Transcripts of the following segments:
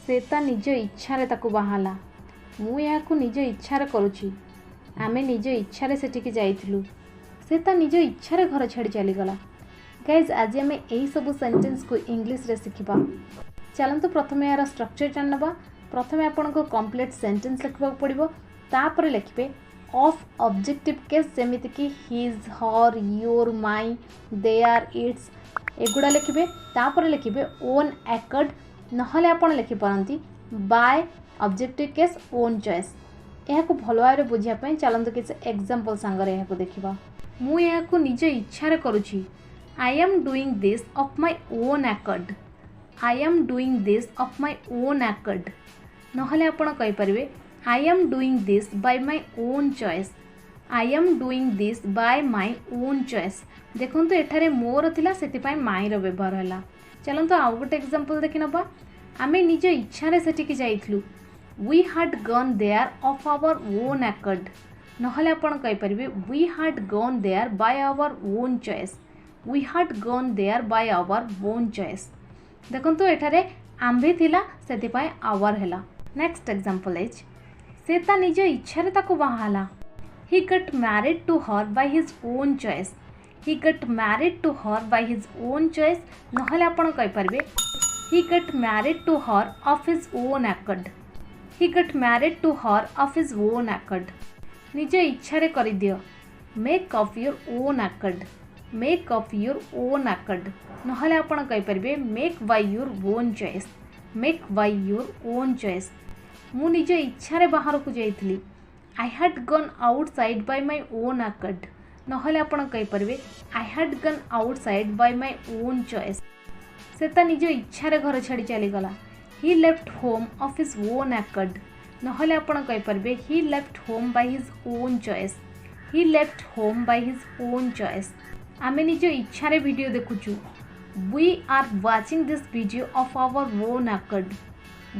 से ता निज इच्छारे ताकू बाहाला मु याकू निज इच्छारे करुछि आमे निज इच्छारे सेटिकी जाइथिलु से ता निज इच्छारे घर छाड़ी चलीगला। गाइज आज आम यही सब सेंटेंस को इंग्लिश रे शिखिबा। चलतु प्रथम यार स्ट्रक्चर जान नबा। प्रथम आपन को कंप्लीट सेंटेंस लिखबा पड़िबो तापर लिखबे ऑफ ऑब्जेक्टिव केस जेमिति कि his her your my their its एगुड़ा लिखबे तापर लिखबे ओन एकड नहले आपन लिखि परंती by objective case own choice. यह को भलो भाव बुझिया पई चलंतु किछ एग्जांपल संगरे यह को देखिबा। मु यह को निज इच्छा रे करूची I am doing this of my own accord I am doing this of my own accord नहले आपन कहि परिबे I am doing this by my own choice I am doing this by my own choice. देखंतु एठारे मोर थिला सेति पई माई रो व्यवहार हला। चलंतु आउ गोटे एग्जांपल देखि नबा। आमे निज इच्छा रे सेटिकी जाइथलु we had gone there of our own accord नहले आपन कहि परिबे we had gone there by our own choice we had gone there by our own choice. देखंतु एठारे आंभे थिला सेति पई आवर हला। नेक्स्ट एग्जांपल इज से ता निज इच्छा रे ताकू बाहाला he got married to her by his own choice he got married to her by his own choice नहले आपण कहि परबे he got married to her of his own accord he got married to her of his own accord निज इच्छा रे करि दियो make of your own accord make of your own accord नहले आपण कहि परबे make by your own choice make by your own choice। मु निज इच्छा रे बाहर को जाइथिली I had gone outside by my own accord नहले आपण कहि परबे I had gone outside by my own choice। से ता निज इच्छा रे घर छाड़ी चली गला he left home of his own accord नहले आपण कहि परबे he left home by his own choice he left home by his own choice। आमे निज इच्छा रे video देखुछु we are watching this video of our own accord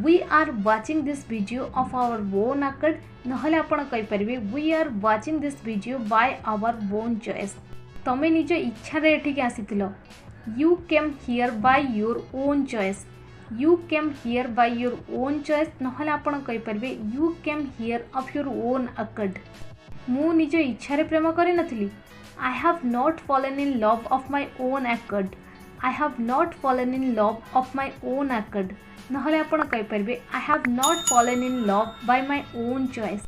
we are watching this video of our own accord नहले आपण कहि परिबे we are watching this video by our own choice। तमे निज इच्छा रे एठी के आसीतिलो you came here by your own choice you came here by your own choice नहले आपण कहि परिबे you came here of your own accord। मु निज इच्छा रे प्रेम करि नथिली I have not fallen in love of my own accord I have not fallen in love of my own accord नहले आपण कहि परिबे I have not fallen in love by my own choice।